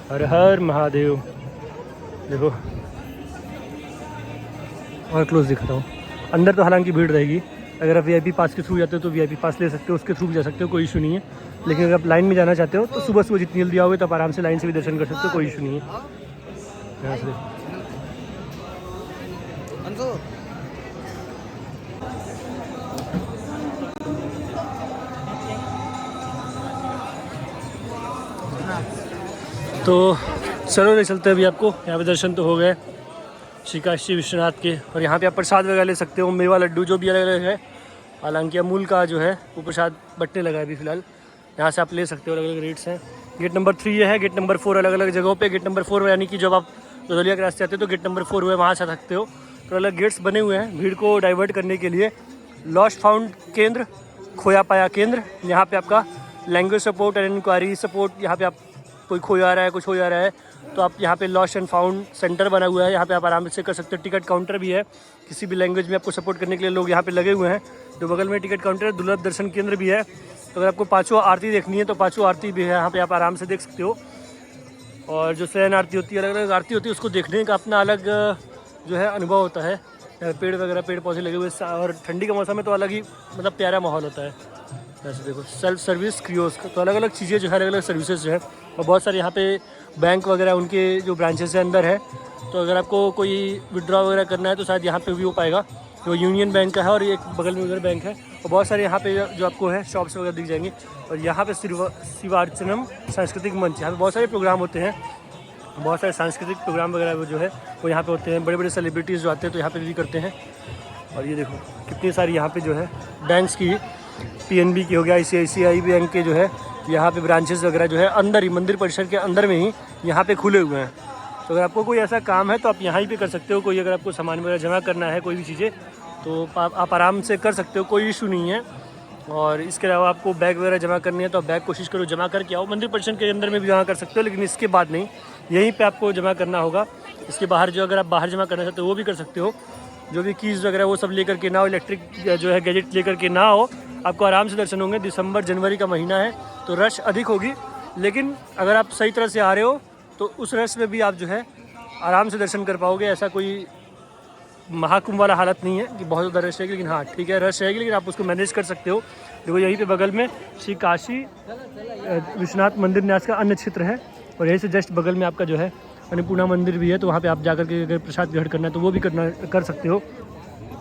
हर हर महादेव। देखो और क्लोज दिखाता हूँ। अंदर तो हालांकि भीड़ रहेगी, अगर आप VIP पास के थ्रू जाते हो तो VIP पास ले सकते हो, उसके थ्रू भी जा सकते हो, कोई इशू नहीं है। लेकिन अगर आप लाइन में जाना चाहते हो तो सुबह सुबह जितनी जल्दी आओगे तो आप आराम से लाइन से भी दर्शन कर सकते हो, कोई इशू नहीं है। यहाँ से तो चलो ले चलते हैं अभी आपको। यहाँ पे दर्शन तो हो गए श्री काशी विश्वनाथ के। और यहाँ पे आप प्रसाद वगैरह ले सकते हो, मेवा लड्डू जो भी अलग अलग है। हालांकि अमूल का जो है वो प्रसाद बटने लगा है अभी फ़िलहाल, यहाँ से आप ले सकते हो, अलग अलग रेट्स हैं। गेट नंबर 3 ये है, गेट नंबर 4 अलग अलग जगहों पे। गेट नंबर 4 यानी कि जब आप गदौलिया के रास्ते आते हो तो गेट नंबर 4 हुआ है, वहाँ से आ सकते हो। तो अलग गेट्स बने हुए हैं भीड़ को डाइवर्ट करने के लिए। लॉस्ट फाउंड केंद्र, खोया पाया केंद्र, यहाँ पे आपका language support and inquiry support. यहाँ पे आप कोई खोया रहा है, कुछ हो जा रहा है तो आप यहाँ पे लॉस्ट एंड फाउंड सेंटर बना हुआ है, यहाँ पे आप आराम से कर सकते हो। टिकट काउंटर भी है, किसी भी लैंग्वेज में आपको सपोर्ट करने के लिए लोग यहाँ पे लगे हुए हैं। जो बगल में टिकट काउंटर है, दुर्लभ दर्शन केंद्र भी है। तो अगर आपको 5 आरती देखनी है तो 5 आरती भी है, यहाँ पे आप आराम से देख सकते हो। और जो शयन आरती होती है, अलग अलग आरती होती है, उसको देखने का अपना अलग जो है अनुभव होता है। पेड़ वगैरह, पेड़ पौधे लगे हुए, और ठंडी का मौसम है तो अलग ही मतलब प्यारा माहौल होता है। ऐसे देखो सेल्फ सर्विस कियोस्क, तो अलग अलग चीज़ें जो है, अलग अलग सर्विसेज जो है। और बहुत सारे यहाँ पे बैंक वगैरह उनके जो ब्रांचेस हैं अंदर है। तो अगर आपको कोई विड्रॉ वगैरह करना है तो शायद यहाँ पे भी हो पाएगा। जो यूनियन बैंक का है और एक बगल में उधर बैंक है। और बहुत सारे यहाँ पे जो आपको है शॉप्स वगैरह दिख जाएंगी। और यहाँ पे शिवार्चनम सांस्कृतिक मंच, यहाँ पे बहुत सारे प्रोग्राम होते हैं, बहुत सारे सांस्कृतिक प्रोग्राम वगैरह जो है वो यहाँ पे होते हैं। बड़े बड़े सेलिब्रिटीज़ जो आते हैं तो यहाँ पे भी करते हैं। और ये देखो कितनी सारी यहाँ पे जो है बैंक्स की, PNB की हो गया, ICICI बैंक के जो है यहाँ पे ब्रांचेस वगैरह जो है अंदर ही मंदिर परिसर के अंदर में ही यहाँ पे खुले हुए हैं। तो अगर आपको कोई ऐसा काम है तो आप यहाँ ही पे कर सकते हो। कोई अगर आपको सामान वगैरह जमा करना है, कोई भी चीज़ें, तो आप आराम से कर सकते हो, कोई इशू नहीं है। और इसके अलावा आपको बैग वगैरह जमा करनी है तो बैग कोशिश करो जमा करके आओ। मंदिर परिसर के अंदर में भी जमा कर सकते हो, लेकिन इसके बाद नहीं, यहीं पे आपको जमा करना होगा। इसके बाहर जो अगर आप बाहर जमा करना चाहते हो वो भी कर सकते हो। जो भी कीज़ वगैरह वो सब लेकर के ना हो, इलेक्ट्रिक जो है गैजेट लेकर के ना हो, आपको आराम से दर्शन होंगे। दिसंबर जनवरी का महीना है तो रश अधिक होगी, लेकिन अगर आप सही तरह से आ रहे हो तो उस रश में भी आप जो है आराम से दर्शन कर पाओगे। ऐसा कोई महाकुंभ वाला हालत नहीं है कि बहुत ज़्यादा रश रहेगी, लेकिन हाँ ठीक है रश रहेगी, लेकिन आप उसको मैनेज कर सकते हो। देखो यहीं पे बगल में श्री काशी विश्वनाथ मंदिर न्यास का अन्य क्षेत्र है, और यहीं से जस्ट बगल में आपका जो है अन्नपूर्णा मंदिर भी है। तो वहाँ पे आप जाकर के अगर प्रसाद ग्रहण करना है तो वो भी कर सकते हो।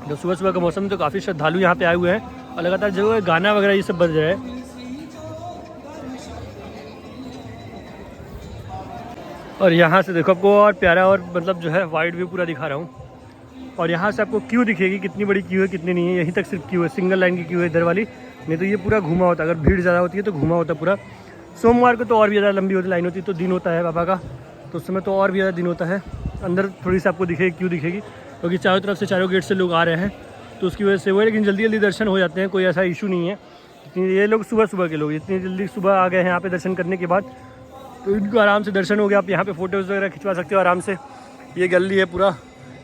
जब सुबह सुबह का मौसम तो काफ़ी श्रद्धालु यहाँ पे आए हुए हैं, और लगातार जो गाना वगैरह ये सब बज रहा है। और यहाँ से देखो आपको और प्यारा और मतलब जो है वाइड व्यू पूरा दिखा रहा हूँ। और यहाँ से आपको क्यू दिखेगी, कितनी बड़ी क्यू है कितनी नहीं है। यहीं तक सिर्फ क्यू है, सिंगल लाइन की क्यू है इधर वाली, नहीं तो ये पूरा घुमा होता है। अगर भीड़ ज़्यादा होती है तो घुमा होता है पूरा। सोमवार को तो और भी ज़्यादा लंबी होती लाइन होती है, तो दिन होता है बाबा का, तो उस समय तो और भी ज़्यादा दिन होता है। अंदर थोड़ी सी आपको दिखेगी क्यू दिखेगी, क्योंकि चारों तरफ से चारों गेट से लोग आ रहे हैं, तो उसकी वजह से वो है। लेकिन जल्दी जल्दी दर्शन हो जाते हैं, कोई ऐसा इशू नहीं है। ये लोग सुबह सुबह के लोग इतनी जल्दी सुबह आ गए हैं यहाँ पे दर्शन करने के बाद, तो इनको आराम से दर्शन हो गया। आप यहाँ पे फ़ोटोज़ वगैरह खिंचवा सकते हो आराम से। ये गैलरी है पूरा,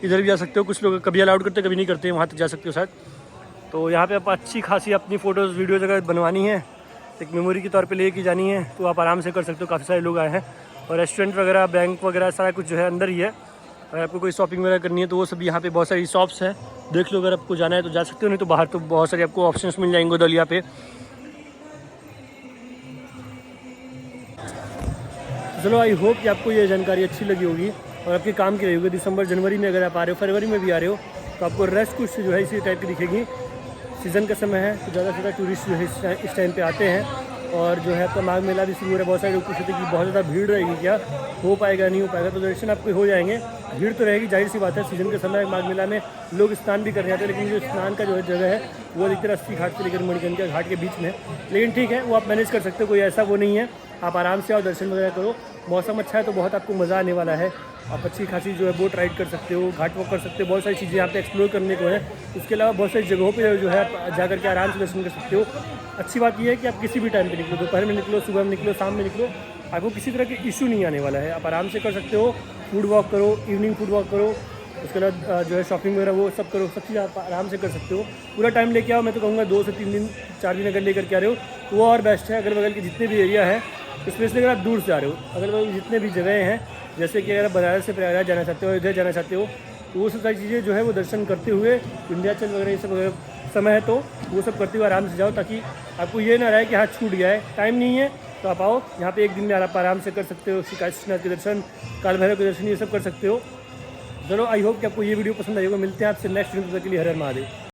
इधर भी जा सकते हो। कुछ लोग कभी अलाउड करते कभी नहीं करते, वहाँ तक जा सकते हो शायद। तो यहाँ पे आप अच्छी खासी अपनी फ़ोटोज़ वीडियोज़ अगर बनवानी है, एक मेमोरी के तौर पे लेके जानी है, तो आप आराम से कर सकते हो। काफ़ी सारे लोग आए हैं, और रेस्टोरेंट वगैरह बैंक वगैरह सारा कुछ जो है अंदर ही है। अगर आपको कोई शॉपिंग वगैरह करनी है तो वो सब यहाँ पे बहुत सारी शॉप्स हैं, देख लो। अगर आपको जाना है तो जा सकते हो, नहीं तो बाहर तो बहुत सारे आपको ऑप्शंस मिल जाएंगे दलिया पे। चलो आई होप कि आपको ये जानकारी अच्छी लगी होगी और आपके काम की रही होगी। दिसंबर जनवरी में अगर आप आ रहे हो, फरवरी में भी आ रहे हो, तो आपको रश कुछ जो है इसी टाइप की दिखेगी। सीज़न का समय है तो ज़्यादा से ज़्यादा टूरिस्ट जो है इस टाइम पे आते हैं। और जो है आपका माघ मेला भी शुरू हो रहा है। बहुत सारे लोग पूछते थे कि बहुत ज़्यादा भीड़ रहेगी क्या, हो पाएगा नहीं हो पाएगा, तो दर्शन आपके हो जाएंगे। भीड़ तो रहेगी, जाहिर सी बात है, सीज़न के समय माघ मेला में लोग स्नान भी करने आते हैं, लेकिन जो स्नान का जो है जगह है वो अधिकतर 80 घाट से लेकर मणिकर्णिका घाट के बीच में। लेकिन ठीक है, वो आप मैनेज कर सकते हो, कोई ऐसा वो नहीं है। आप आराम से आओ, दर्शन वगैरह करो। मौसम अच्छा है तो बहुत आपको मज़ा आने वाला है। आप अच्छी खासी जो है बोट राइड कर सकते हो, घाट वॉक कर सकते हो, बहुत सारी चीज़ें यहाँ पे एक्सप्लोर करने को है। इसके अलावा बहुत सारी जगहों पे जो है आप जा करके आराम से दर्शन कर सकते हो। अच्छी बात यह है कि आप किसी भी टाइम पे निकलो, दोपहर में निकलो, सुबह में निकलो, शाम में निकलो, आपको किसी तरह के इशू नहीं आने वाला है। आप आराम से कर सकते हो, फूड वॉक करो, इवनिंग फूड वॉक करो, उसके बाद जो है शॉपिंग वगैरह वो सब करो, सब चीज़ आप आराम से कर सकते हो। पूरा टाइम लेके आओ, मैं तो कहूँगा 2 से 3 दिन 4 दिन अगर लेकर के आ रहे हो तो वो और बेस्ट है। अगल बगल के जितने भी एरिया है, स्पेशली अगर आप दूर से आ रहे हो, अगल बगल जितने भी जगह हैं, जैसे कि अगर आप बनारस से प्रयागराज जाना चाहते हो, इधर जाना चाहते हो, तो वो सब सारी चीज़ें जो है वो दर्शन करते हुए, विंध्याचल वगैरह ये सब वगैरह समय है तो वो सब करते हुए आराम से जाओ, ताकि आपको ये ना रहे कि हाँ छूट गया है, टाइम नहीं है। तो आप आओ यहाँ पे, एक दिन में आप आराम से कर सकते हो। श्री काशीनाथ के दर्शन, काल भैरव के दर्शन, ये सब कर सकते हो। चलो आई होप कि आपको ये वीडियो पसंद आई होगा। मिलते हैं आपसे नेक्स्ट वीडियो के लिए। हर हर महादेव।